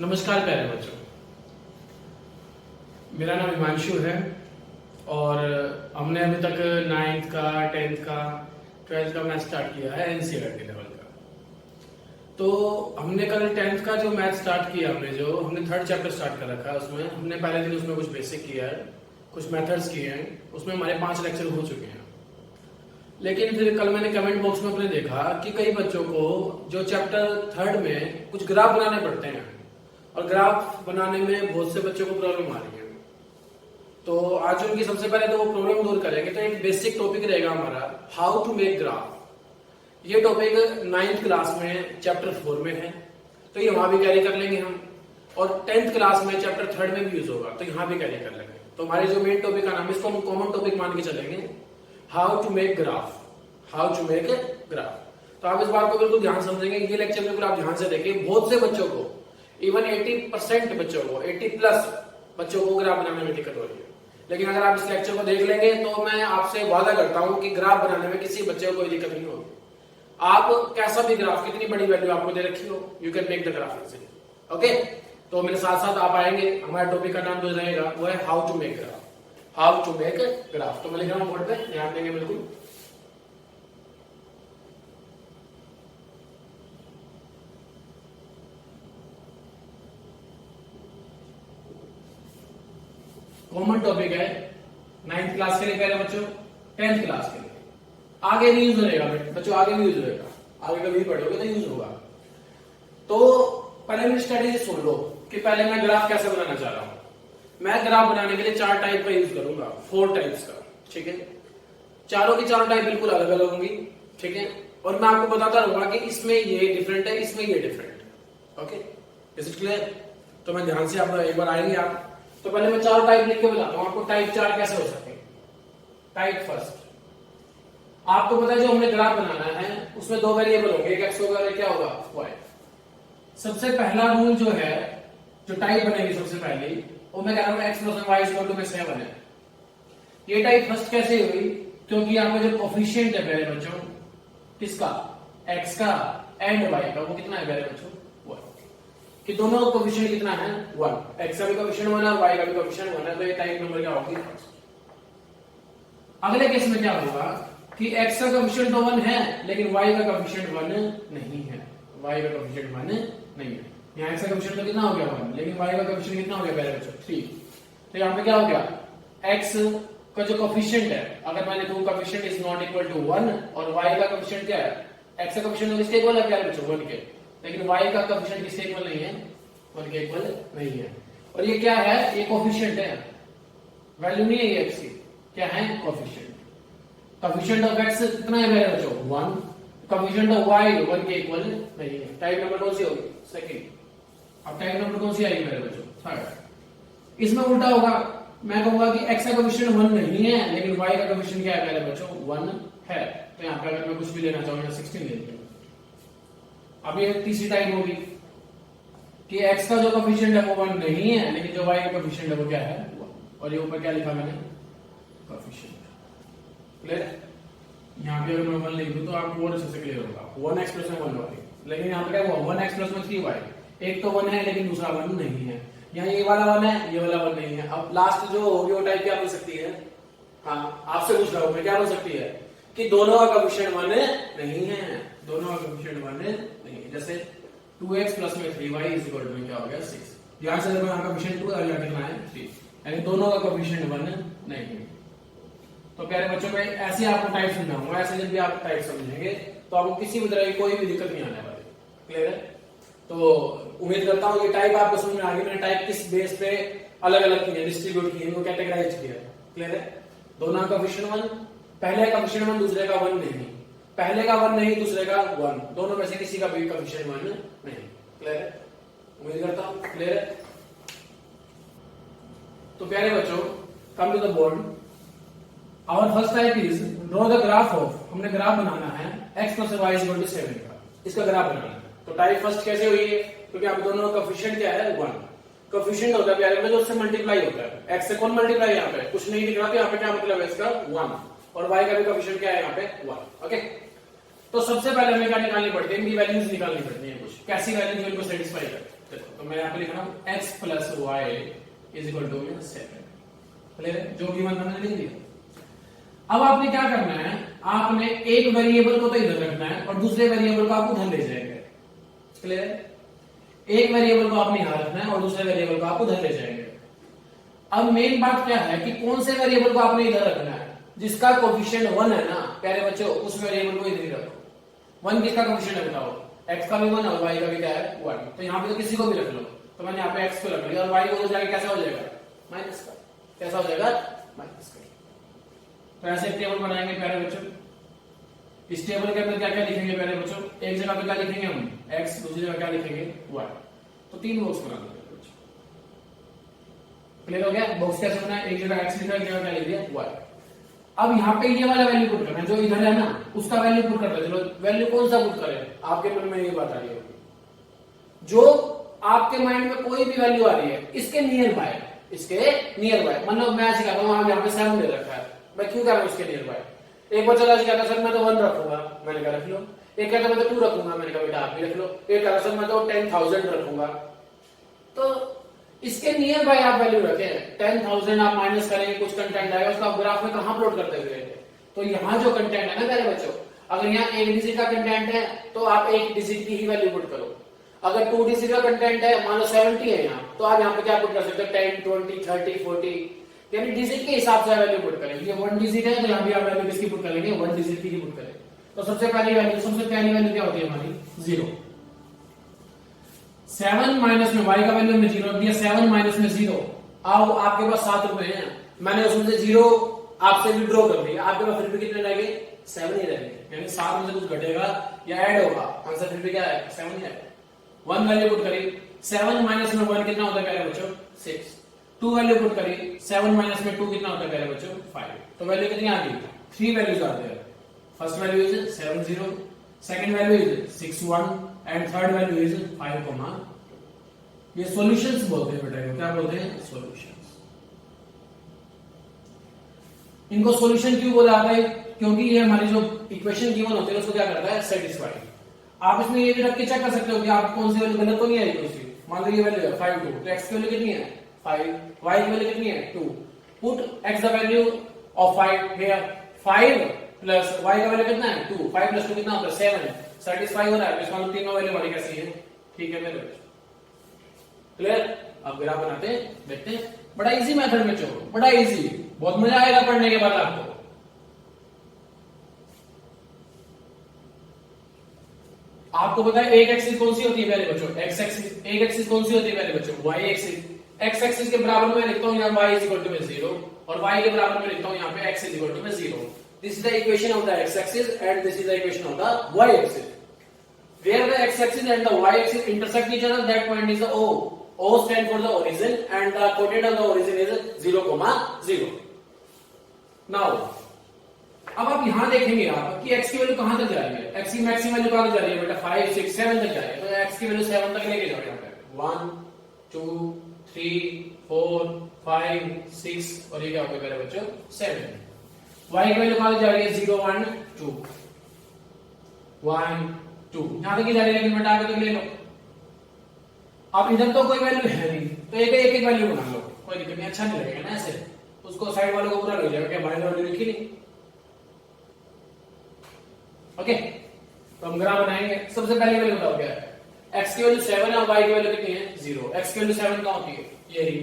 नमस्कार प्यारे बच्चों, मेरा नाम हिमांशु है और हमने अभी तक 9th का 10th का 12th का मैथ स्टार्ट किया है एनसीईआरटी लेवल का। तो हमने कल 10th का जो मैथ स्टार्ट किया, हमने थर्ड चैप्टर स्टार्ट कर रखा है। उसमें हमने पहले दिन उसमें कुछ बेसिक किया है, कुछ मेथड्स किए हैं, उसमें हमारे 5 लेक्चर हो चुके हैं। लेकिन फिर कल मैंने कमेंट बॉक्स में अपने देखा कि कई बच्चों को जो चैप्टर थर्ड में कुछ ग्राफ बनाने पड़ते हैं और ग्राफ बनाने में बहुत से बच्चों को प्रॉब्लम आ रही है। तो आज उनकी सबसे पहले तो वो प्रॉब्लम दूर करेंगे। तो एक बेसिक टॉपिक रहेगा हमारा हाउ टू मेक ग्राफ। ये टॉपिक 9th क्लास में चैप्टर 4 में है, तो ये वहां भी कैरी कर लेंगे हम। और 10th क्लास में चैप्टर 3 में भी यूज होगा, तो यहाँ भी कैरी कर लेंगे। तो हमारे जो मेन टॉपिक का नाम है, इसको हम कॉमन टॉपिक मान के चलेंगे, how to make graph. How to make graph. तो आप इस बात को बिल्कुल ध्यान समझेंगे। ये लेक्चर बिल्कुल आप ध्यान से देखिए। बहुत से बच्चों को, इवन 80% बच्चों को, 80+ बच्चों को ग्राफ बनाने में दिक्कत हो रही है। लेकिन अगर आप इस लेक्चर को देख लेंगे तो मैं आपसे वादा करता हूं कि ग्राफ बनाने में किसी बच्चे को कोई दिक्कत नहीं होगी। आप कैसा भी ग्राफ, कितनी बड़ी वैल्यू आपको दे रखी हो, you can make the graph easily. Okay, तो मेरे साथ साथ आप आएंगे। हमारे टॉपिक का नाम जो रहेगा वो है how to make graph. How to make graph. तो मैं लिख रहा हूं बोर्ड पे, ध्यान देंगे बिल्कुल। कॉमन टॉपिक है 9th क्लास के लिए, पहले बच्चों 10th क्लास के लिए। आगे भी यूज रहेगा बच्चों, आगे भी यूज रहेगा। आगे कभी पढ़ोगे तो यूज होगा। तो पहले मेरी स्ट्रेटेजी सुन लो कि पहले मैं ग्राफ कैसे बनाना चाह रहा हूं। मैं ग्राफ बनाने के लिए 4 टाइप का यूज करूंगा, 4 टाइप्स का। ठीक है, चारों की चारों टाइप बिल्कुल अलग अलग होंगी। ठीक है, और मैं आपको बताता रहूंगा कि इसमें ये डिफरेंट है, इसमें ये डिफरेंट है। Okay, is it clear? तो मैं ध्यान से आप एक बार आएंगे आप। तो पहले मैं 4 टाइप लिख के बताता हूं आपको, टाइप 4 कैसे हो सकते हैं। टाइप फर्स्ट, आपको पता है जो हमने ग्राफ बनाना है उसमें 2 वेरिएबल होंगे, एक एक्स होगा और एक क्या होगा, वाई। सबसे पहला रूल जो है, जो टाइप बनेगी सबसे पहले, वो मैं कह रहा हूं x plus y equal to में 7 है। ये टाइप फर्स्ट कैसे हुई? क्योंकि यहाँ पे जो कोफिशिएंट है पहले बच्चों, किसका, एक्स का एंड वाई का, वो कितना है पहले बच्चों, कि दोनों का कोफिशिएंट कितना है, 1। एक्स का भी कोफिशिएंट 1 है और वाई का भी कोफिशिएंट 1 है। तो ये टाइप नंबर क्या होगी, फर्स्ट। अगले केस में क्या होगा कि एक्स का कोफिशिएंट तो 1 है लेकिन वाई का कोफिशिएंट 1 नहीं है। वाई का कोफिशिएंट 1 नहीं है। यहाँ एक्स का कोफिशिएंट तो कितना हो गया, 1, लेकिन वाई का कोफिशिएंट कितना हो गया पहले बच्चों, 3। तो यहाँ पे क्या हो गया, एक्स का जो कोफिशिएंट है, अगर मैं लिखूं coefficient is not equal to 1, और वाई का कोफिशिएंट क्या है, एक्स का कोफिशिएंट किसके इक्वल है पहले बच्चों, 1 के, लेकिन y का कोफिशिएंट किसके इक्वल नहीं है, 1 के इक्वल नहीं है। और ये क्या है, ये कोफिशिएंट है, वैल्यू नहीं है ये x की, क्या है, कोफिशिएंट। कोफिशिएंट ऑफ x कितना है मेरे बच्चों, 1। कोफिशिएंट ऑफ y 1 के इक्वल नहीं है। टाइप नंबर कौन सी होगी, सेकंड। अब टाइप नंबर कौन सी आएगी मेरे बच्चों, थर्ड। इसमें उल्टा होगा, मैं कहूंगा कि x का कोफिशिएंट 1 नहीं है लेकिन y का कोफिशिएंट क्या है मेरे बच्चों, 1 है। तो यहाँ पे अगर मैं कुछ भी लेना चाहूँ, 16 ले लूं। अब ये तीसरी टाइप होगी कि x का जो कोफिशिएंट है वो 1 नहीं है लेकिन जो y का कोफिशिएंट है वो क्या है, 1। और ये ऊपर क्या लिखा मैंने, कोफिशिएंट। क्लियर? यहाँ पे अगर मैं 1 लिख दूं तो आपको और अच्छे से क्लियर होगा। 1x प्लस 1 y, लेकिन यहाँ पे क्या हुआ, 1x प्लस 3y। एक तो 1 है लेकिन दूसरा 1 नहीं है। यहाँ ये वाला 1 है, ये वाला 1 नहीं है। अब लास्ट जो होगी वो टाइप क्या हो सकती है, हाँ आपसे पूछ रहा हूं मैं, क्या हो सकती है कि दोनों का कोफिशिएंट 1 नहीं है, दोनों का कोफिशिएंट 1 नहीं है। जैसे 2x प्लस में 3y इज इक्वल टू क्या हो गया, 6। यहां से देखो यहाँ का कोफिशिएंट 2 और यहाँ कितना है, 3, यानी दोनों का कोफिशिएंट 1 नहीं है। तो प्यारे बच्चों में ऐसे आपको टाइप समझाऊंगा, ऐसे जब भी आप टाइप समझेंगे तो आपको किसी भी तरह की कोई भी दिक्कत नहीं आने वाली। क्लियर है? तो उम्मीद करता हूँ ये टाइप आपको समझ में आ गई। मैंने टाइप किस बेस पे अलग अलग की है, डिस्ट्रीब्यूट की है, इनको कैटेगराइज किया है। क्लियर है? दोनों का कोफिशिएंट 1, पहले का कोफिशिएंट 1 दूसरे का 1 नहीं, पहले का 1 नहीं दूसरे का 1, दोनों में से किसी का भी कोफिशिएंट 1 नहीं। क्लियर है? उम्मीद करता हूं क्लियर है। तो प्यारे बच्चों, come to the board. Our first type is draw the graph of, हमने ग्राफ बनाना है x plus y is equal to 7 का, इसका ग्राफ बनाना है। तो टाइप फर्स्ट कैसे हुई है, क्योंकि आप दोनों का कोफिशिएंट क्या है, 1। कोफिशिएंट होता है प्यारे में जो उससे मल्टीप्लाई होता है, x से कौन मल्टीप्लाई, यहाँ पे कुछ नहीं दिख रहा, तो यहाँ पे क्या मतलब है इसका, 1। और y का भी कोफिशिएंट क्या है यहाँ पे, 1। ओके, तो सबसे पहले हमें क्या निकालनी पड़ती है, इनकी वैल्यूज निकालनी पड़ती है। कुछ कैसी वैल्यूज इनको सेटिस्फाई करते हैं। तो मैं यहाँ पे लिख रहा हूँ x plus y is equal to 7। Clear है? जो गिवन था मैंने लिख दिया। अब आपने क्या करना है, आपने एक वेरिएबल को तो इधर रखना है और दूसरे वेरिएबल को आप उधर ले जाएंगे। क्लियर है? एक वेरिएबल को आपने यहां रखना है और दूसरे वेरिएबल को आप उधर ले जाएंगे। अब मेन बात क्या है कि कौन से वेरिएबल को आपने इधर रखना है, जिसका कोफिशिएंट 1 है ना प्यारे बच्चों, उस वेरिएबल को इधर ही रखो। 1 किसका कोफिशिएंट है बताओ? x का भी 1 और y का भी क्या है 1। तो यहाँ पे तो किसी को भी रख लो, तो मैंने यहाँ पे x को रख लिया और y को उधर जाके कैसा हो जाएगा माइनस का। कैसा हो जाएगा माइनस का। तो ऐसे एक टेबल बनाएंगे प्यारे बच्चों। इस टेबल के अंदर क्या क्या लिखेंगे प्यारे बच्चों? एक जगह पे क्या लिखेंगे हम x, दूसरी जगह क्या लिखेंगे y। तो 3 बॉक्स बना देंगे बच्चों। क्लियर हो गया? बॉक्स कैसे बनाए? एक जगह x लिखा, एक जगह क्या लिख दिया y। अब यहाँ पे ये वाला वैल्यू पुट करना है, जो इधर है ना उसका वैल्यू पुट करना है। चलो वैल्यू कौन सा पुट करें? आपके मन में ये बात आ रही होगी, जो आपके माइंड में कोई भी वैल्यू आ रही है इसके नियर बाय, इसके नियर बाय। मतलब मैं ऐसे कहता हूँ यहाँ पे 7 दे रखा है, मैं क्यों कह रहा हूँ इसके नियर बाय? एक बच्चा ऐसे कहता सर मैं तो 1 रखूंगा, मैंने कहा रख लो। एक कहता मैं तो 2 रखूंगा, मैंने कहा बेटा आप भी रख लो। एक कहता सर मैं तो 10,000 रखूंगा। तो इसके नियर बाय आप वैल्यू रखें। 10,000 आप माइनस करेंगे, कुछ कंटेंट आएगा, उसका ग्राफ में कहां प्लॉट करते हुए? तो यहाँ जो कंटेंट है ना प्यारे बच्चों, अगर यहाँ 1 डिजिट का कंटेंट है तो आप 1 डिजिट की ही वैल्यू पुट करो। अगर 2 डिजिट का कंटेंट है, मान लो 70 है यहाँ, तो आप यहाँ पे क्या पुट कर सकते हो? 10, 20, 30, 40, यानी डिजिट के हिसाब से वैल्यू पुट करें। ये 1 डिजिट है तो यहाँ भी आप वैल्यू किसकी पुट करेंगे? 1 डिजिट की ही पुट करें। तो सबसे पहली वैल्यू क्या होती है हमारी? 0। 7 माइनस में y का वैल्यू में 0 दिया, 7 माइनस में 0। अब आपके पास 7 रुपए हैं, मैंने उसमें से 0 आपसे विड्रॉ कर दिया, आपके पास फिर भी कितने रहेंगे? 7 ही रहेंगे। यानी 7 में से कुछ घटेगा या ऐड होगा, आंसर फिर भी क्या है? 7 ही है। 1 वैल्यू पुट करी, 7 माइनस में 1 कितना होता है प्यारे बच्चों? 6। 2 वैल्यू पुट करी, 7 माइनस में 2 कितना होता है प्यारे बच्चों? 5। तो वैल्यू कितनी आ गई? 3 वैल्यूज आते हैं। First value is 7 0, second value is 6 1 and third value is 5, ये सॉल्यूशंस बोलते हैं बेटा। क्या बोलते हैं? सॉल्यूशंस। इनको सॉल्यूशन क्यों बोला जाता है? क्योंकि ये हमारी जो इक्वेशन गिवन होती है उसको क्या करता है? सेटिस्फाई। आप इसमें ये भी रख के चेक कर सकते हो कि आप कौन सी वैल्यू गलत तो नहीं आई कोई सी। मान लो ये वैल्यू है 5 2, तो x की वैल्यू कितनी है? 5, y की वैल्यू कितनी है? 2। Put x the value of 5 here. 5 plus y का वैल्यू कितना है? 2। 5 प्लस 2 कितना होता है? 7 है। सेटिस्फाई हो रहा है। इसमें तीनों वैल्यू हमारी कैसी है? ठीक है मेरे। क्लियर? अब ग्राफ बनाते हैं, देखते हैं। बड़ा इजी मेथड में चलो, बड़ा इजी, बहुत मजा आएगा पढ़ने के बाद आपको। आपको पता है एक एक्सिस कौन सी होती है पहले बच्चों? X axis. एक एक्सिस कौन सी होती है पहले बच्चों? Y axis. एक्स एक्सिस के बराबर में लिखता हूं यहाँ y इज इक्वल टू 0 और y के बराबर में लिखता हूं यहाँ पे x is equal to 0। This is the equation of the x axis and this is the equation of the y axis. Where the x axis and the y axis intersect each other, that point is the O. O stands for the origin and the coordinate of the origin is 0, 0. Now, अब आप यहां देखेंगे आप कि x की value कहां तक जा रही है? x की मैक्सिमम वैल्यू कहां तक जा रही है बेटा? 5 6 7 तक जा रही है। तो x की वैल्यू 7 तक लेके जाओ। यहाँ पे 1 2 3 4 5 6 और ये क्या हो गया मेरे बच्चों? 7। y की वैल्यू कहां तक जा रही है? 0 1 2 1 2 यहां तक जा रही है, लेकिन बेटा आगे तक ले लो। अब इधर तो कोई वैल्यू है नहीं, तो एक वैल्यू बना लो, कोई दिक्कत नहीं। अच्छा नहीं लगेगा ना ऐसे, उसको साइड वालों को पूरा ले जाएगा कि हमारी वैल्यू लिखी नहीं। ओके, तो हम ग्राफ बनाएंगे। सबसे पहली वैल्यू बताओ क्या है? x की वैल्यू 7 है और y की वैल्यू कितनी है? 0। x की वैल्यू 7 कहां होती है? ये रही।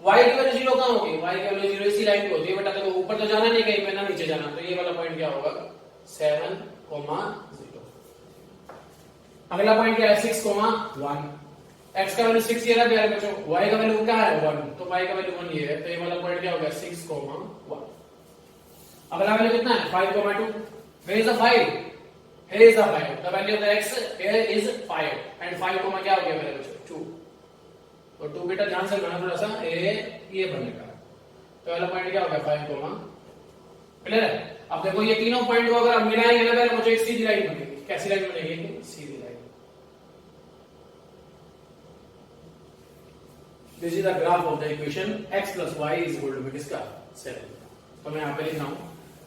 y की वैल्यू 0 कहां होगी? y की वैल्यू 0 इसी लाइन पे होती है बेटा। तो ऊपर तो जाना नहीं, कहीं पे ना नीचे जाना, तो ये वाला पॉइंट क्या होगा? 7, 0। अगला पॉइंट क्या है? 6, 1। x का वैल्यू 6 ये रहा प्यारे बच्चों, y का वैल्यू क्या है? 1, तो y का वैल्यू 1 ये है, तो ये वाला पॉइंट क्या होगा? 6, 1। अगला वैल्यू कितना है? 5, 2। Where is the 5? Here is the 5. The value of the x here is 5 and 5 क्या हो गया मेरे बच्चों? 2। तो 2 बेटा ध्यान से करना थोड़ा सा, ये बनेगा। तो वाला पॉइंट क्या हो गया? 5, क्लियर है? अब देखो ये तीनों पॉइंट को अगर मिलाएंगे ना मेरे बच्चों, एक सीधी लाइन बनेगी। कैसी लाइन बनेगी? सीधी line. This is the graph of the equation x plus y is equal to किसका? 7। तो मैं यहाँ पे लिख रहा हूं,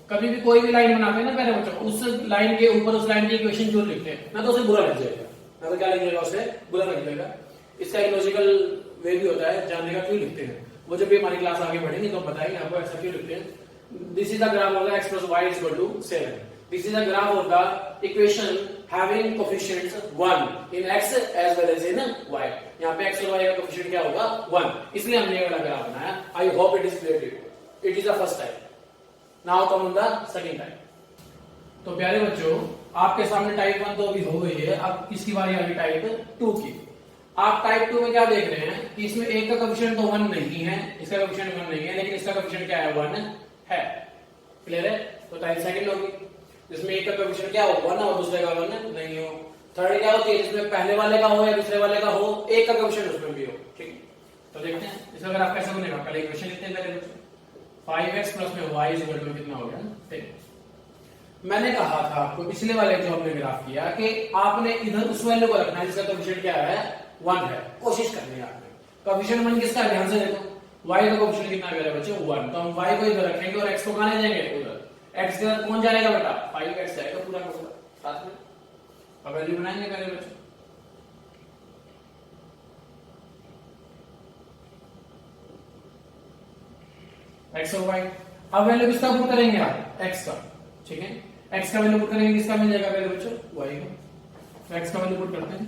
कभी भी कोई भी लाइन बनाते हैं ना पहले बच्चों, उस लाइन के ऊपर उस लाइन की इक्वेशन जो लिखते हैं ना, तो उसे बुरा लग जाएगा, ना तो क्या लग जाएगा? उसे बुरा लग जाएगा। इसका एक लॉजिकल वे भी होता है जानने का क्यों लिखते हैं, वो जब भी हमारी क्लास आगे बढ़ेगी तो बताएंगे आपको ऐसा क्यों लिखते हैं। This is the graph of the x plus y is equal to 7. This is the graph of the equation having coefficients 1 in x as well as in y. यहाँ पे x और y का कोएफिशिएंट क्या होगा 1, इसलिए हमने ये वाला ग्राफ बनाया। I hope it is clear to you. It is the first type, now come on the second type. तो प्यारे बच्चों, आपके सामने टाइप 1 तो अभी हो गई है, अब किसकी बारी आ गई टाइप 2 की। आप टाइप 2 में क्या देख रहे हैं कि इसमें एक का कोएफिशिएंट तो 1 नहीं है, इसका कोएफिशिएंट 1 नहीं है, लेकिन इसका कोएफिशिएंट क्या है 1 है। क्लियर है? तो टाइप सेकंड होगी जिसमें एक का कोएफिशिएंट क्या हो 1 और दूसरे का 1 नहीं हो। थर्ड क्या होती है जिसमें पहले वाले का हो या दूसरे वाले का हो, एक का कोएफिशिएंट उसमें भी हो। ठीक है, तो देखते हैं इसका ग्राफ कैसे बनेगा। पहले इक्वेशन लिखते हैं पहले बच्चों। 5x प्लस में y इक्वल टू कितना हो गया 10। मैंने कहा था आपको पिछले वाले जो हमने ग्राफ किया कि आपने इधर उस वैल्यू को रखना है जिसका कोएफिशिएंट क्या है 1 है। कोशिश करनी है आपने। कोएफिशिएंट 1 किसका है ध्यान से देखो, y का कोएफिशिएंट कितना है मेरे बच्चों 1, तो हम y को इधर रखेंगे और x को कहां ले जाएंगे उधर। x के साथ कौन जाएगा बेटा 5x जाएगा पूरा का पूरा साथ में। अब वैल्यू बनाएंगे पहले बच्चों। x और y, अब वैल्यू किसका पुट करेंगे आप x का। ठीक है, x का वैल्यू पुट करेंगे किसका मिल जाएगा पहले बच्चों y का। x का वैल्यू पुट करते हैं।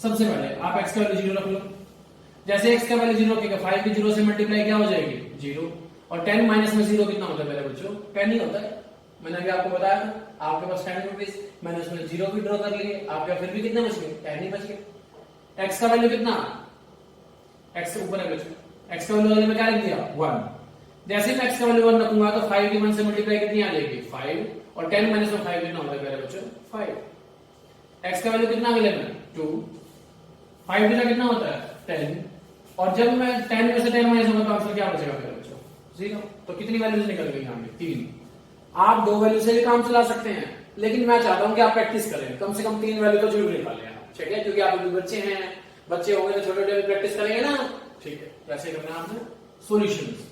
सबसे पहले आप x का वैल्यू 0 रख लो। जैसे x का वैल्यू 0 रखेगा 5 की 0 से मल्टीप्लाई क्या हो जाएगी 0, और 10 माइनस में 0 कितना होता है पहले बच्चों 10 ही होता है। मैंने अभी आपको बताया था आपके पास 10 रुपीज, मैंने उसमें 0 भी ड्रॉ कर लिए, आपके फिर भी कितने बच गए 10 ही बच गए। x का वैल्यू कितना x से ऊपर है बच्चों, x का वैल्यू में क्या लिख दिया 1। जैसे मैं x का वैल्यू 1 रखूंगा तो 5 की 1 से मल्टीप्लाई कितनी आ जाएगी 5, और 10 माइनस में 5 कितना होता है पहले बच्चों 5। x का वैल्यू कितना मिलेगा 2, 5 का कितना होता है 10, और जब मैं 10 में से 10 माइनस होगा तो आंसर क्या बचेगा मेरे बच्चों 0। तो कितनी वैल्यूज निकल गई यहाँ पे 3। आप 2 वैल्यू से भी काम चला सकते हैं, लेकिन मैं चाहता हूं कि आप प्रैक्टिस करें, कम से कम 3 वैल्यू तो जरूर निकालें आप। ठीक है, क्योंकि आप अभी बच्चे हैं, बच्चे होंगे तो छोटे छोटे प्रैक्टिस करेंगे ना। ठीक है, कैसे करना है आपने सॉल्यूशंस।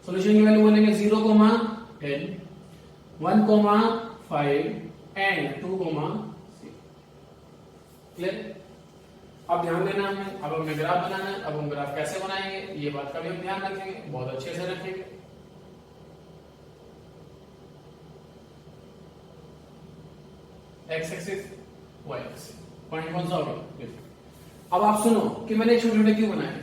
सॉल्यूशन की वैल्यू बोलेंगे 0, 10, 1, 5 एंड 2, 6। क्लियर? अब ध्यान देना हमें, अब हमें ग्राफ बनाना है। अब हम ग्राफ कैसे बनाएंगे ये बात का भी हम ध्यान रखेंगे, बहुत अच्छे से रखेंगे। x axis y axis, point कौन सा होगा। अब आप सुनो कि मैंने छोटे छोटे क्यों बनाए।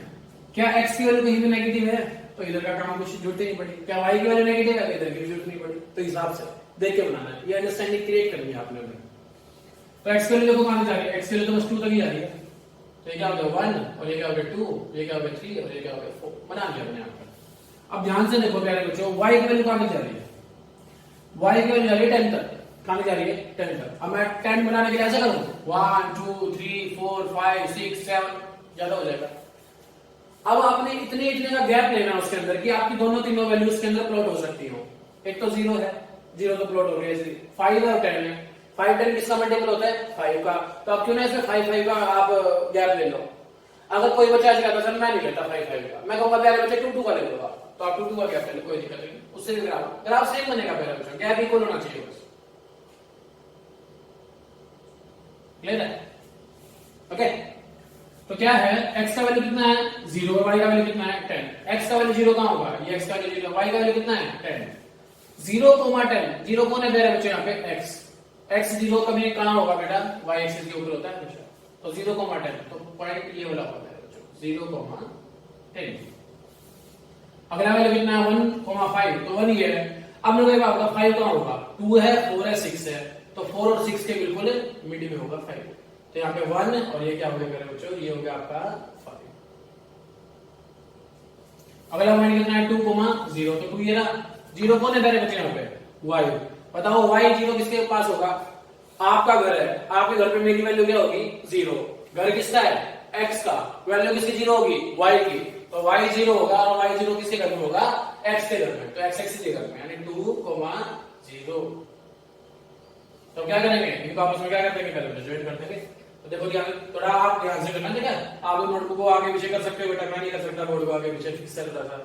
क्या x की वैल्यू कहीं भी नेगेटिव है तो इधर का काम कुछ जरूरत ही नहीं पड़ी। क्या y की वैल्यू नेगेटिव है तो इधर की जरूरत नहीं पड़ी। तो हिसाब से देख के बनाना है, ये अंडरस्टैंडिंग क्रिएट करनी है आपने। तो x की वैल्यू देखो कहां जा रही है, x की वैल्यू तो बस 2 तक ही जा रही है। तो ये क्या हो गया 1, और ये क्या हो गया 2, ये क्या हो गया 3, और ये क्या हो गया 4। बना लिया अपने आप का। अब ध्यान से देखो प्यारे बच्चों, y की वैल्यू कहां जा रही है, y की वैल्यू जा रही है 10 तक। कहां जा रही है 10 तक। अब मैं 10 बनाने के लिए ऐसा करूं 1 2 3 4 5 6 7, ज्यादा हो जाएगा। अब आपने इतने का गैप लेना है उसके अंदर कि आपकी दोनों तीनों वैल्यूज के अंदर प्लॉट हो सकती हो। एक तो 0 है, 0 तो प्लॉट हो गया इसलिए 5 है और 10 है। 5 10 किसका मल्टीपल होता है 5 का, तो अब क्यों ना इसमें 5 5 का आप गैप ले लो। अगर कोई बच्चा ऐसे कहता सर मैं नहीं लेता 5 5 का, मैं कहूंगा प्यारे बच्चे 2 2 का ले लो आप, तो आप 2 2 का गैप ले लो, कोई दिक्कत नहीं। उससे भी ग्राफ सेम बनेगा प्यारे बच्चों, गैप इक्वल होना चाहिए बस। क्लियर है? ओके, तो क्या है x का वैल्यू कितना है 0 और y का वैल्यू कितना है 10। x का वैल्यू 0 कहां होगा, ये x का वैल्यू 0, y का वैल्यू कितना है 10। 0, 10, 0 कौन है मेरे बच्चे यहाँ पे x। x 0 कभी कहां होगा बेटा y एक्सिस के ऊपर होता है हमेशा। तो 0, 10, तो पॉइंट ये वाला होगा मेरे बच्चों 0, 10। अगला वैल्यू कितना है 1, 5, तो 1 ये है। अब मुझे आपका 5 कहां होगा 2 है 4 है 6 है, तो 4 और 6 के बिल्कुल मिड में होगा 5। तो यहाँ पे 1 और ये क्या हो गया मेरे बच्चों, ये हो गया आपका 5। अगला पॉइंट कितना है 2, 0, तो 2 ये ना 0 कौन है मेरे बच्चे यहाँ पे y। बताओ y 0 किसके पास होगा, आपका घर है, आपके घर पे मेरी वैल्यू क्या होगी 0। घर किसका है x का, वैल्यू किसकी 0 होगी y की, तो y 0 होगा, और y 0 किसके घर में होगा x के घर में, तो x एक्सिस के घर में, यानी 2, 0। तो क्या करेंगे इनको आपस में क्या कर देंगे पहले ज्वाइन कर देंगे। तो देखो ध्यान, थोड़ा आप ध्यान से करना। ठीक है, आप नोटबुक को आगे पीछे कर सकते हो बेटा, मैं नहीं कर सकता बोर्ड को आगे पीछे फिक्स कर रहा था।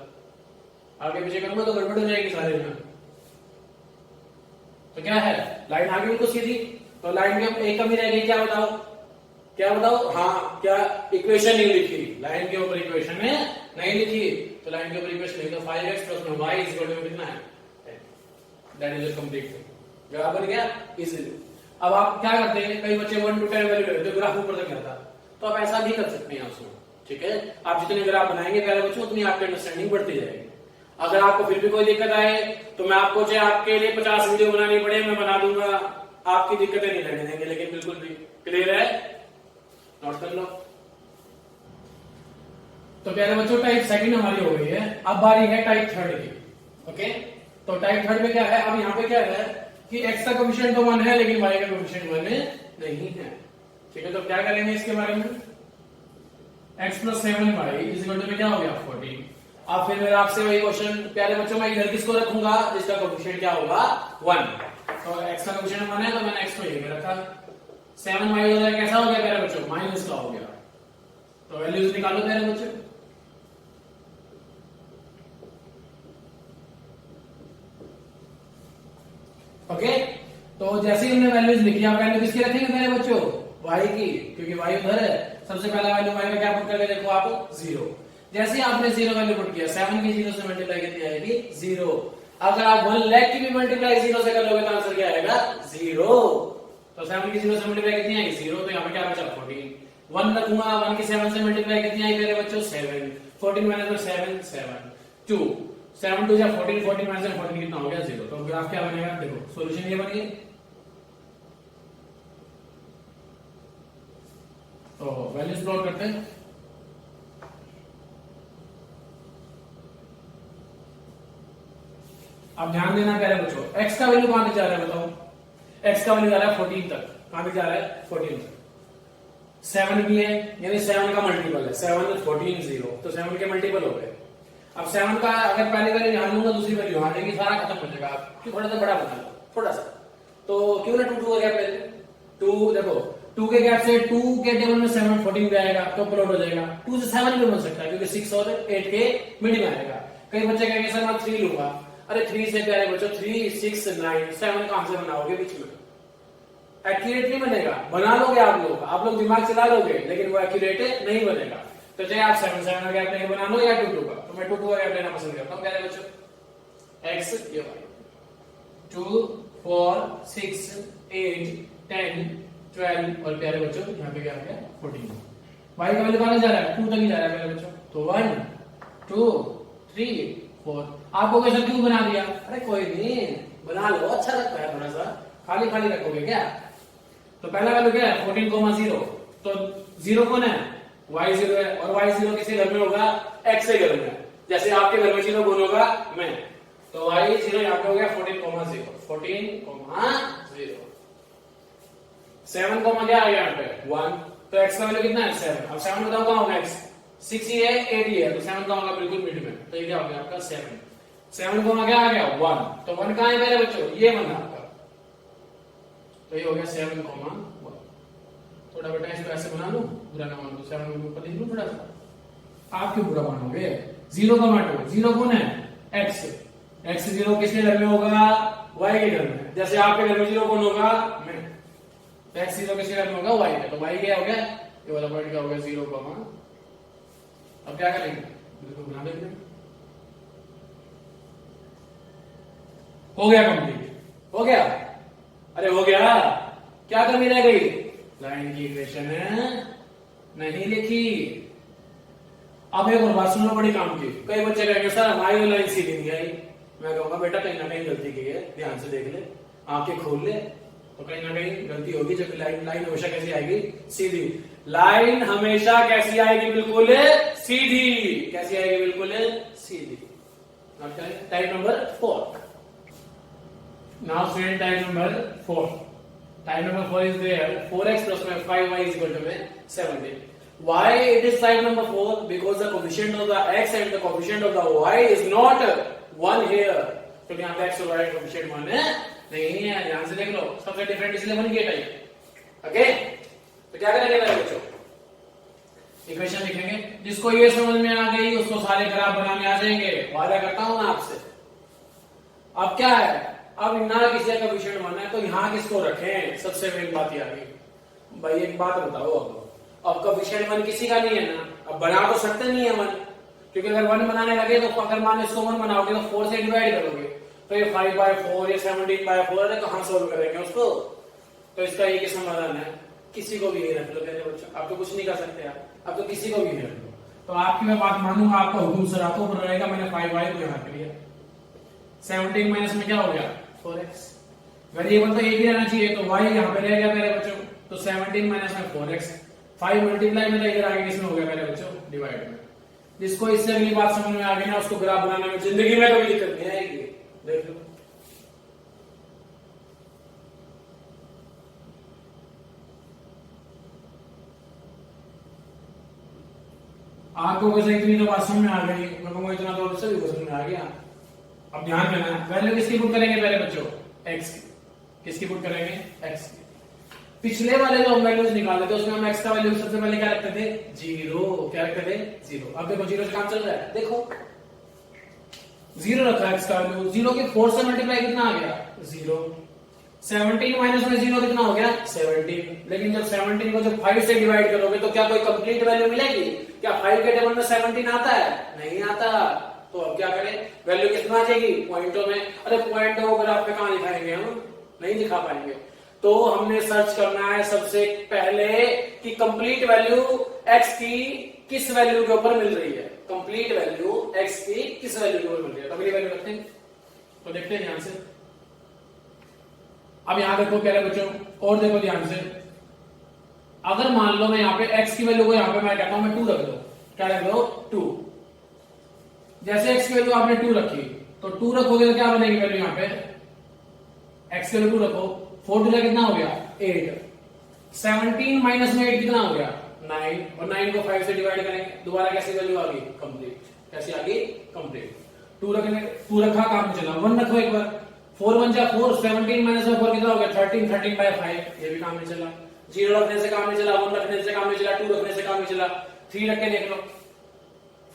आगे पीछे करूंगा तो गड़बड़ हो जाएगी सारे में। तो क्या है लाइन आगे बिल्कुल सीधी, तो लाइन में एक कमी रह गई क्या बताओ क्या बताओ, हाँ क्या इक्वेशन नहीं लिखी, लाइन के ऊपर इक्वेशन नहीं लिखी, तो लाइन के ऊपर इक्वेशन लिखी, तो 5x + y is equal to कितना है, that is a complete thing. जवाब बन गया इजीली। अब आप क्या करते हैं, कई बच्चे 1 to 10 वैल्यू लेते हैं, ग्राफ ऊपर तक जाता, तो आप ऐसा भी कर सकते हैं उसमें, ठीक है। आप जितने ग्राफ बनाएंगे प्यारे बच्चों, उतनी आपकी अंडरस्टैंडिंग बढ़ती जाएगी। अगर आपको फिर भी कोई दिक्कत आए तो मैं आपको चाहे आपके लिए 50 वीडियो बनानी पड़े, मैं बना दूंगा, आपकी दिक्कतें नहीं लगने देंगे, लेकिन बिल्कुल भी क्लियर है, नोट कर लो। तो प्यारे बच्चों टाइप सेकंड हमारी हो गई है, अब बारी है टाइप थर्ड की। ओके, तो टाइप थर्ड में क्या है, अब यहाँ पे क्या है कि x का कोएफिशिएंट तो 1 है, लेकिन y का कोएफिशिएंट 1 नहीं है, ठीक है। तो क्या करेंगे इसके बारे में, x + 7y is equal to क्या हो गया 14। अब फिर मेरा आपसे वही क्वेश्चन, प्यारे बच्चों मैं इधर किसको रखूंगा, जिसका कोएफिशिएंट क्या होगा 1, तो x का कोएफिशिएंट 1 है, तो मैंने x को यहीं पे रखा। 7y हो जाएगा, कैसा हो गया प्यारे बच्चों, माइनस का हो गया, तो वैल्यूज निकालो प्यारे बच्चों। ओके, तो जैसे ही हमने वैल्यूज लिखी, आप वैल्यू किसकी रखेंगे मेरे बच्चों, y की, क्योंकि y उधर है। सबसे पहला वैल्यू y में क्या पुट करके देखो आप 0। जैसे ही आपने 0 वैल्यू पुट किया, 7 की 0 से मल्टीप्लाई कितनी आएगी 0। अगर आप 1 लाख की भी मल्टीप्लाई 0 से कर लोगे तो आंसर क्या आएगा 0। तो 7 की 0 से मल्टीप्लाई कितनी आएगी 0, तो यहाँ पे क्या बचा 14। 1 रखूंगा, 1 की 7 से मल्टीप्लाई कितनी आई मेरे बच्चों 7। 14 माइनस 7 7 2 7 2 14 14 माइनस 14 कितना हो गया 0। तो ग्राफ क्या बनेगा, देखो सॉल्यूशन ये बन गया। तो वैल्यूज प्लॉट करते हैं। अब ध्यान देना प्यारे बच्चों, x का वैल्यू कहां तक जा रहा है बताओ, x का वैल्यू जा रहा है 14 तक, कहां तक जा रहा है 14 तक। 7 भी है, यानी 7 का मल्टीपल है, 7 14 0, तो 7 के मल्टीपल हो गए। अब 7 का अगर पहले वैल्यू यहां लूंगा, दूसरी वैल्यू यहां लेंगे, सारा खत्म हो जाएगा। क्यों, थोड़ा सा बड़ा बना लो, थोड़ा सा, तो क्यों ना 2 2 का गैप ले, 2 देखो 2 के गैप से 2 के टेबल में 7 14 भी आएगा, तो प्लॉट हो जाएगा। 2 से 7 भी बन सकता है, क्योंकि 6 और 8 के मिड में आएगा। कई बच्चे कहेंगे सर मैं 3 लूंगा, अरे 3 से प्यारे बच्चों 3 6 9 7 कहां से बनाओगे बीच में, एक्यूरेट नहीं बनेगा। बना लोगे आप लोग दिमाग चला लोगे, लेकिन वो एक्यूरेट नहीं बनेगा। तो चाहे आप 7 7 का गैप लेके बना लो या 2 2 का, तो मैं 2 2 का गैप लेना पसंद करता हूं प्यारे बच्चों। x ये 2 4 6 8 10 12 और प्यारे बच्चों यहाँ पे क्या आ गया 14। y का वैल्यू कहां जा रहा है 2 तक ही जा रहा है प्यारे बच्चों, तो 1 2 3 4। आपको कैसे क्यों बना दिया, अरे कोई नहीं बना लो, अच्छा लगता है, थोड़ा सा खाली खाली रखोगे क्या। तो पहला वैल्यू क्या है 14,0, तो 0 कौन है y0 है, और y0 किसके घर में होगा x के घर में। जैसे आपके घर में 0 कौन होगा मैं, तो y0 यहाँ पे हो गया 14,0 14,0। 7 क्या आ गया यहाँ पे 1, तो x का वैल्यू कितना है 7। अब 7 बताओ कहां होगा x, 6 ही है 8 ही है, तो 7 का होगा बिल्कुल मिड में, तो ये क्या हो गया आपका 7। 7 क्या आ गया 1, तो 1 कहां है मेरे बच्चों, ये बना आपका, तो ये हो गया 7, 1। थोड़ा बेटा इसको ऐसे बना लूं, बुरा ना मान लो, 7 को ऊपर लिख लूं थोड़ा सा, आप क्यों बुरा मानोगे। 0 का मानो, 0 कौन है x, x0 किसके घर में होगा y के घर में। जैसे आपके घर में 0 कौन होगा मैं, तो x0 किसके घर में होगा y के, तो y क्या हो गया, ये वाला पॉइंट क्या हो गया 0, अब क्या करेंगे बिल्कुल बना देंगे, हो गया कंप्लीट, हो गया, अरे हो गया, क्या कमी रह गई, लाइन की इक्वेशन नहीं लिखी। अब एक और बात सुनो बड़ी काम की, कई बच्चे कहेंगे सर हमारी लाइन सीधी नहीं आई, मैं कहूंगा बेटा कहीं ना कहीं गलती की है, ध्यान से देख ले, आंखें खोल ले, तो कहीं ना कहीं गलती होगी। जब लाइन हमेशा कैसी आएगी सीधी, लाइन हमेशा कैसी आएगी बिल्कुल सीधी, कैसी आएगी बिल्कुल सीधी। Type number 4, now student type number 4, type number 4 is there, 4x plus 5y is equal to 17. Why it is type number 4? Because the coefficient of the x and the coefficient of the y is not 1 here. तो यहाँ पे x और y coefficient 1 है नहीं है, ध्यान से देख लो, सबसे डिफरेंट इसलिए बन गया टाइप। ओके, तो क्या करेंगे मेरे बच्चों, इक्वेशन लिखेंगे, जिसको ये समझ में आ गई उसको सारे ग्राफ बनाने आ जाएंगे, वादा करता हूं मैं आपसे। अब क्या है, अब ना किसी का कोएफिशिएंट मानना है, तो यहां किसको रखें, सबसे मेन बात ये आ गई भाई। एक बात बताओ, अब अब कोएफिशिएंट 1 किसी का नहीं है ना, अब बना तो सकते नहीं है 1, क्योंकि अगर 1 बनाने लगे तो अगर मान लो इसको 1 बनाओगे तो 4 से डिवाइड करोगे तो ये 5/4 या 17/4 है, कहां सोल्व करेंगे उसको? तो इसका एक ही समाधान है, किसी को भी यही रख लो मेरे बच्चों, आप तो कुछ नहीं कर सकते यार, अब तो किसी को भी नहीं रख लो। तो आपकी मैं बात मानूंगा, आपका हुक्म सरातो ऊपर रहेगा, मैंने 5y को यहाँ कर लिया, 17 माइनस में क्या हो गया 4x, वेरिएबल तो एक ही रहना चाहिए, तो y यहाँ पे रह गया मेरे बच्चों, तो 17 माइनस में 4x, 5 मल्टीप्लाई में इधर आगे किसमें हो गया मेरे बच्चों डिवाइड में। जिसको इससे अगली बात समझ में आ गई ना, उसको ग्राफ बनाने में जिंदगी में कोई दिक्कत नहीं आएगी, देख लो। आपको वैसे इतनी तो बात समझ में आ गई, मैं कहूँगा इतना तो सभी को समझ में आ गया। अब ध्यान देना, वैल्यू किसकी पुट करेंगे पहले बच्चों? x की। किसकी पुट करेंगे? x की। पिछले वाले जो हम वैल्यूज निकाले थे उसमें हम x का वैल्यू सबसे पहले क्या रखते थे? 0। क्या रखते थे? 0। अब देखो 0 से काम चल रहा है, देखो 0 रखा x का वैल्यू, 0 के 4 से मल्टीप्लाई कितना आ गया? 0। 17 माइनस में 0 कितना हो गया? 17। लेकिन जब 17 को जब 5 से डिवाइड करोगे तो क्या कोई कंप्लीट वैल्यू मिलेगी? क्या 5 के टेबल में 17 आता है? नहीं आता। तो अब क्या करें? वैल्यू कितना आ जाएगी? पॉइंटों में। अरे पॉइंटों को ग्राफ पे कहां दिखाएंगे हम? नहीं दिखा पाएंगे। तो हमने सर्च करना है सबसे पहले कि कंप्लीट वैल्यू x की किस वैल्यू के ऊपर मिल रही है, कंप्लीट वैल्यू x की किस वैल्यू के ऊपर मिल रही है। तो अगली वैल्यू रखते हैं, तो देखते हैं ध्यान से। अब यहां देखो प्यारे बच्चों, और देखो ध्यान से, अगर मान लो मैं यहाँ पे x की वैल्यू को यहाँ पे मैं कहता हूं मैं 2 रख दो, क्या रख दो? 2। जैसे x की वैल्यू आपने 2 रखी तो 2 रखोगे तो क्या बनेगी वैल्यू? यहाँ पे x की वैल्यू 2 रखो, 4 2 कितना हो गया? 8। 17 माइनस में 8 कितना हो गया? 9। और 9 को 5 से डिवाइड करेंगे, दोबारा कैसी वैल्यू आ गई? कंप्लीट। कैसी आ गई? कंप्लीट। 2 रखने, 2 रखा, काम चला। 1 रखो एक बार, 4 1 जा 4, 17 माइनस में 4 कितना हो गया? 13, 13/5, ये भी काम नहीं चला। 0 रखने से काम नहीं चला, 1 रखने से काम नहीं चला, 2 रखने से काम नहीं चला, 3 रख के देख लो,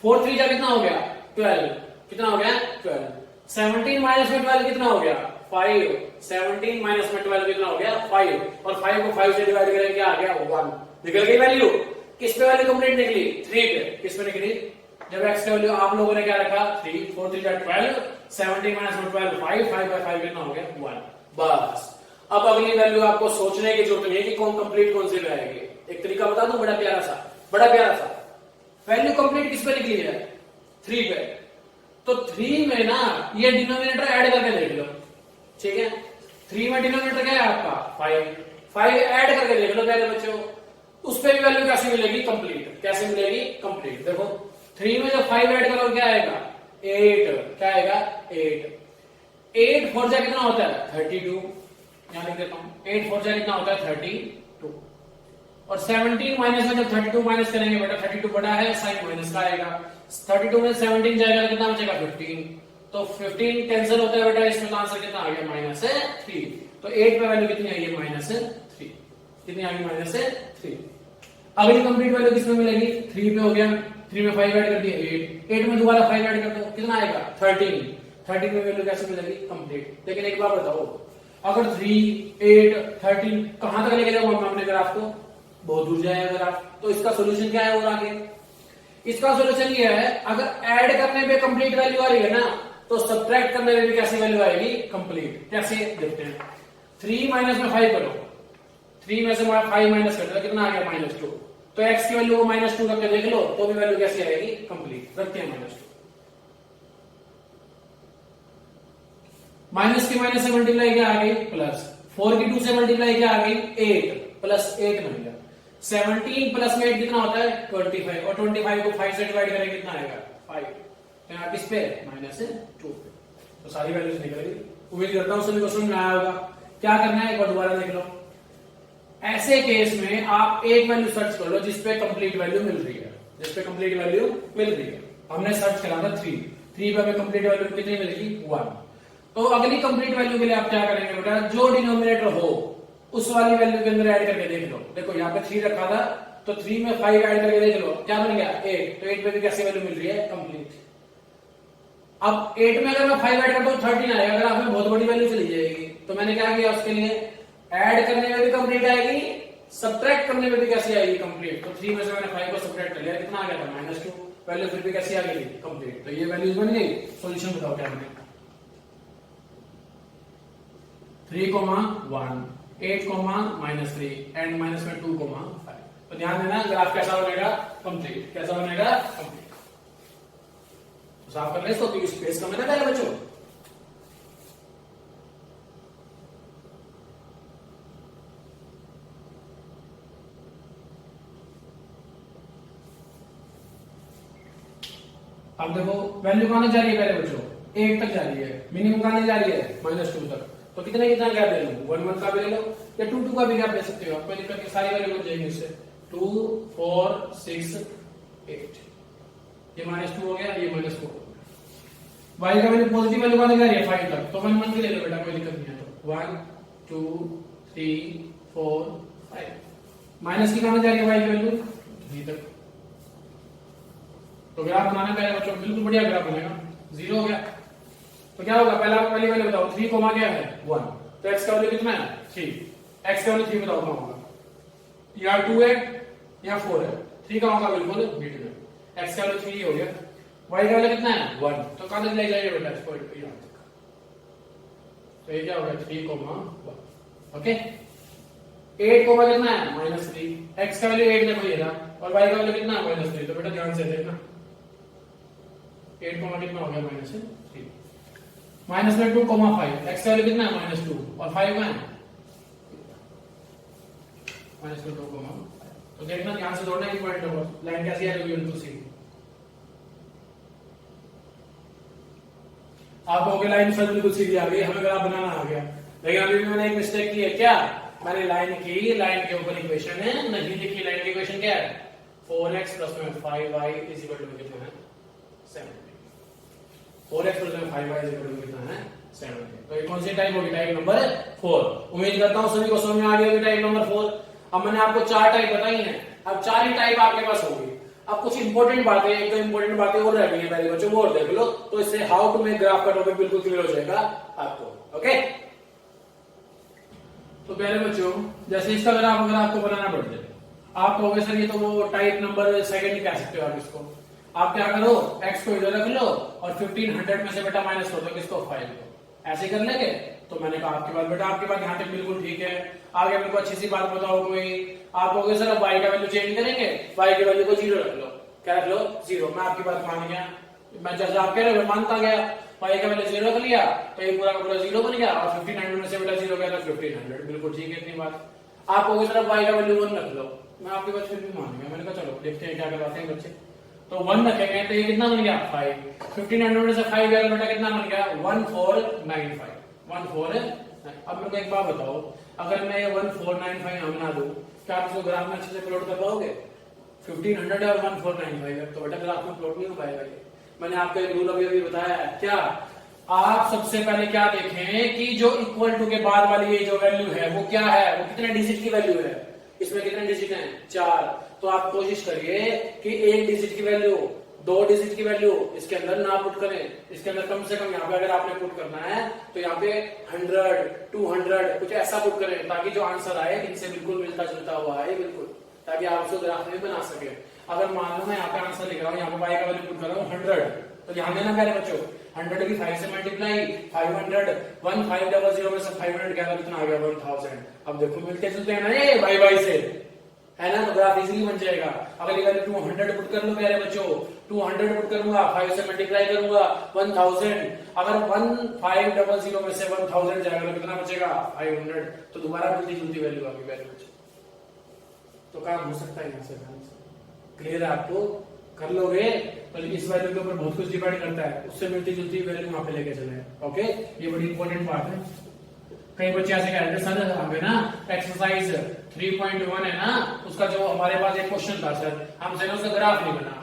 4 3 जा कितना हो गया? 12। कितना हो गया? 12। 17 माइनस में 12 कितना हो गया? 5। 17 माइनस में 12 कितना हो गया? 5। और 5 को 5 से डिवाइड करेंगे, क्या आ गया? 1। निकल गई वैल्यू। किस पे वैल्यू कंप्लीट निकली? 3 पे। किस पे निकली? जब x की वैल्यू आप लोगों ने क्या रखा? 3। 4 3 जा 12, 17 माइनस में 12 5, 5/5 कितना हो गया? 1। बस। अब अगली वैल्यू आपको सोचने की जरूरत नहीं है कि कौन कंप्लीट कौन सी आएगी। एक तरीका बता दूं, बड़ा प्यारा सा। वैल्यू कंप्लीट किस पे निकली है? 3 पे। तो 3 में ना ये डिनोमिनेटर ऐड करके देख लो, ठीक है? 3 में डिनोमिनेटर क्या है आपका? 5 ऐड करके देख लो पहले बच्चों, उस पे भी वैल्यू कैसे मिलेगी? कंप्लीट। कैसे मिलेगी? कंप्लीट। देखो 3 में जब 5 ऐड करोगे क्या आएगा? 8। क्या आएगा? 8। 8 4 जा कितना होता है? 32। यहां लिख देता हूं, 8 4 जा कितना होता है? 32। और 17 माइनस में जब 32 माइनस करेंगे बेटा, 32 बड़ा है, साइन माइनस का आएगा। 32 में 17 जाएगा तो कितना बचेगा? 15। तो 15 कैंसिल होता है बेटा, इसमें आंसर कितना आ गया? -3। तो 8 पे वैल्यू कितनी आई है? -3। कितनी आ गई? -3। अगली कंप्लीट वैल्यू किसमें मिलेगी? 3 पे हो गया, 3 में 5 ऐड कर दिया, 8। 8 में दोबारा 5 ऐड कर दो, कितना आएगा? 13। 13 में वैल्यू कैसे मिलेगी? कंप्लीट। लेकिन एक बार बताओ, अगर 3 8 13 कहां तक लेके जाऊंगा हमने ग्राफ को? बहुत दूर जाएगा ग्राफ। तो इसका सोल्यूशन क्या है और आगे? इसका सोल्यूशन ये है, अगर ऐड करने पे कंप्लीट वैल्यू आ रही है ना, तो सब्ट्रैक्ट करने में भी कैसी वैल्यू आएगी? कंप्लीट। कैसे देखते हैं? 3 माइनस में 5 करो, 3 में से 5 माइनस कर दो, कितना आ गया? -2। तो x की वैल्यू को -2 करके देख लो, तो भी वैल्यू कैसी आएगी? कंप्लीट। रखते हैं -2। माइनस की माइनस से मल्टीप्लाई क्या आ गई? प्लस। 4 की 2 से मल्टीप्लाई क्या आ गई? 8 प्लस 8 बन गया। 17 प्लस में 8 कितना होता है? 25। और 25 को 5 से डिवाइड करेंगे कितना आएगा? 5। तो यहाँ किस पे? -2 पे। तो सारी वैल्यूज निकल गई। उम्मीद करता हूं सभी को समझ में आया होगा। क्या करना है एक बार दोबारा देख लो। ऐसे केस में आप एक वैल्यू सर्च कर लो जिसपे कंप्लीट वैल्यू मिल रही है, जिसपे कंप्लीट वैल्यू मिल रही है। हमने सर्च करा था 3 पे हमें कंप्लीट वैल्यू कितनी मिलेगी? 1। तो अगली कंप्लीट वैल्यू के लिए आप क्या करेंगे बेटा? जो डिनोमिनेटर हो उस वाली वैल्यू के अंदर ऐड करके देख लो। देखो यहाँ पे 3 रखा था, तो 3 में 5 ऐड करके देख लो, क्या बन गया? 8। तो 8 पे भी कैसी वैल्यू मिल रही है? कंप्लीट। अब 8 में अगर मैं 5 ऐड करता हूँ 13 आएगा, अगर आपने बहुत बड़ी वैल्यू चली जाएगी। तो मैंने क्या किया उसके लिए? ऐड करने में भी कंप्लीट आएगी, सब्ट्रैक्ट करने में भी कैसे आएगी कंप्लीट, तो 3 में से मैंने 5 को सब्ट्रैक्ट कर लिया, कितना आ गया था -2, वैल्यू फिर भी कैसी आ गई कंप्लीट, तो ये वैल्यूज बन गई। सॉल्यूशन बताओ क्या बने, 3, 1, 8, -3 एंड माइनस में 2, 5। तो ध्यान देना ग्राफ कैसा बनेगा कंप्लीट, कैसा बनेगा कंप्लीट। तो साफ कर ले इसको, क्योंकि स्पेस कम है ना पहले बच्चों। अब देखो वैल्यू कहां तक जा रही है पहले बच्चों, 8 तक जा रही है, मिनिमम कहां तक जा रही है -2 तक, तो कितना कितना गैप ले लो, 1, 1 का भी ले लो या 2, 2 का भी गैप ले सकते हो, कोई दिक्कत नहीं, सारी वैल्यू बन जाएंगी इससे। 2, 4, 6, 8, ये -2 हो गया, ये -4 हो गया। y का वैल्यू पॉजिटिव वैल्यू कहां तक जा रही है 5 तक, तो 1, 1 की ले लो बेटा, कोई दिक्कत नहीं है। तो 1, 2, 3, 4, 5, माइनस की कहां तक जा रही है y की वैल्यू 3 तक। तो ग्राफ बनाना पहले बच्चों, बिल्कुल बढ़िया ग्राफ बनेगा। 0 हो गया तो क्या होगा, पहली वैल्यू बताओ, 3 क्या है 1, तो x का वैल्यू कितना है 3, x का वैल्यू 3 बताओ कहां होगा, या 2 है या 4 है, 3 का होगा बिल्कुल बीच में, x का वैल्यू 3 हो गया, y का वैल्यू कितना है 1, तो कहां तक ले जाइए बेटा इसको यहां तक, तो ये क्या होगा 3, 1, ओके। 8 कितना है -3, x का वैल्यू 8 देखो ये था, और y का वैल्यू कितना है -3, तो बेटा ध्यान से देखना 8 कितना हो गया -3, माइनस में 2, 5, x का वैल्यू कितना है -2 और 5 में -2, 5, तो देखना ध्यान से जोड़ना इंपॉर्टेंट होगा, लाइन कैसी आ रही है बिल्कुल सीधी। आप कहोगे लाइन सर बिल्कुल सीधी आ गई, हमें ग्राफ बनाना आ गया, लेकिन अभी भी मैंने एक मिस्टेक की है, क्या मैंने लाइन की, लाइन के ऊपर इक्वेशन है नहीं लिखी, लाइन की इक्वेशन क्या है 4x + 5y = कितना है 7, 4x + 5y = कितना है 7। तो ये कौन सी टाइप होगी, टाइप नंबर 4। उम्मीद करता हूं सभी को समझ में आ गया टाइप नंबर 4। अब मैंने आपको 4 टाइप बताई हैं, अब 4 ही टाइप आपके पास होगी। अब कुछ इंपॉर्टेंट बातें, एक दो इंपॉर्टेंट बातें और रह गई हैं मेरे बच्चों, वो और देख लो, तो इससे हाउ टू मेक ग्राफ का टॉपिक बिल्कुल क्लियर हो जाएगा आपको, ओके। तो पहले बच्चों जैसे इसका ग्राफ अगर आपको बनाना पड़ जाए, आप कहोगे सर ये तो वो टाइप नंबर सेकंड ही कह सकते हो आप इसको, आप क्या करो x को इधर रख लो और 1500 में से बेटा माइनस कर दो किसको 5 को, ऐसे कर लेंगे। तो मैंने कहा आपके पास बेटा, आपके पास यहाँ तक बिल्कुल ठीक है। आगे मेरे को अच्छी सी बात बताओ कोई, आप कहोगे सर अब y का वैल्यू चेंज करेंगे, y की वैल्यू को 0 रख लो, क्या रख लो 0। मैं आपकी बात मान गया, मैं जैसे आप कह रहे हो मानता गया, y का वैल्यू 0 रख लिया तो ये पूरा का पूरा 0 बन गया, और 1500 में से बेटा 0 गया तो 1500, बिल्कुल ठीक है इतनी बात। आप कहोगे सर अब y का वैल्यू 1 रख लो, मैं आपकी बात फिर भी मान गया, मैंने कहा चलो देखते हैं क्या करवाते हैं बच्चे। तो 1 रखेंगे तो ये कितना बन गया 5, 1500 में से 5 गया तो बेटा कितना बन गया 1495, 1495। अब मेरे को एक बात बताओ, अगर मैं 1495 यहाँ बना दूं, क्या आप इसको ग्राफ में अच्छे से प्लॉट कर पाओगे? 1500 और 1495 है, तो बेटा ग्राफ में प्लॉट नहीं हो पाएगा ये। मैंने आपको एक रूल अभी बताया है, क्या आप सबसे पहले क्या देखें कि जो इक्वल टू के बाद वाली ये जो वैल्यू है वो क्या है, वो कितने डिजिट की वैल्यू है, इसमें कितने डिजिट हैं 4। तो आप कोशिश करिए कि 1 डिजिट की वैल्यू, 2 डिजिट की वैल्यू इसके अंदर ना पुट करें, इसके अंदर कम से कम यहाँ पे अगर आपने पुट करना है तो यहाँ पे 100, 200 कुछ ऐसा पुट करें, ताकि जो आंसर आए इनसे बिल्कुल मिलता जुलता हुआ आए, बिल्कुल, ताकि आप उसको ग्राफ में बना सके। अगर मान लो मैं यहाँ पे आंसर लिख रहा हूँ, यहाँ पे y का वैल्यू पुट कर रहा हूँ 100, तो ध्यान देना प्यारे बच्चों, 100 की 5 से मल्टीप्लाई 500, 1500 में से 500 क्या कितना आ गया 1000। अब देखो मिलते जुलते हैं ना ये y से, है ना, तो ग्राफ इजीली बन जाएगा। अगर ये वैल्यू 200 पुट कर लो प्यारे बच्चों, 200 पुट करूंगा, 5 से मल्टीप्लाई करूंगा 1000, अगर 1500 में से 1000 जाएगा तो कितना बचेगा 500, तो दोबारा मिलती जुलती वैल्यू आ गई प्यारे बच्चों। तो काम हो सकता है यहाँ से, क्लियर है आपको, कर लोगे तो इस वैल्यू के ऊपर बहुत कुछ डिपेंड करता है, उससे मिलती जुलती वैल्यू वहां पे लेके चले, ओके। ये बड़ी इंपॉर्टेंट बात है। कई बच्चे ऐसे कह रहे थे सर हमें ना एक्सरसाइज 3.1 है ना, उसका जो हमारे पास एक क्वेश्चन था सर, हमसे ना उसका ग्राफ नहीं बना।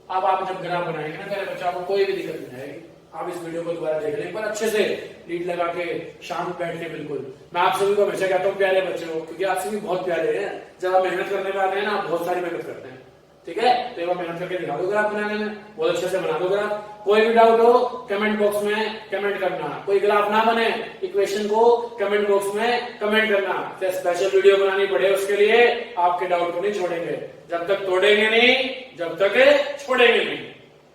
अब आप जब ग्राफ बनाएंगे ना प्यारे बच्चों, आपको कोई भी दिक्कत नहीं आएगी। आप इस वीडियो को दोबारा देख लें, पर अच्छे से लीड लगा के शाम बैठ के, बिल्कुल। मैं आप सभी को हमेशा कहता हूँ प्यारे बच्चों, क्योंकि आप सभी बहुत प्यारे हैं, जब आप मेहनत करने में आते हैं ना, आप बहुत सारी मेहनत करते हैं, ठीक है, तो एक बार मेहनत करके दिखा दो ग्राफ बनाने में, बहुत अच्छे से बना दो ग्राफ। कोई भी डाउट हो कमेंट बॉक्स में कमेंट करना, कोई ग्राफ ना बने इक्वेशन को कमेंट बॉक्स में कमेंट करना, तो स्पेशल वीडियो बनानी पड़े उसके लिए, आपके डाउट को नहीं छोड़ेंगे, जब तक तोड़ेंगे नहीं, जब तक छोड़ेंगे नहीं।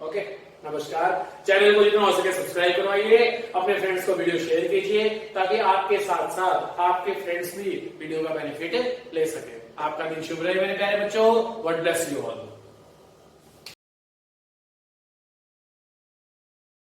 ओके, नमस्कार। चैनल को जितना हो सके सब्सक्राइब करवाइए, अपने फ्रेंड्स को वीडियो शेयर कीजिए, ताकि आपके साथ साथ आपके फ्रेंड्स भी वीडियो का बेनिफिट ले सके। आपका दिन शुभ रहे मेरे प्यारे बच्चों। God bless you all.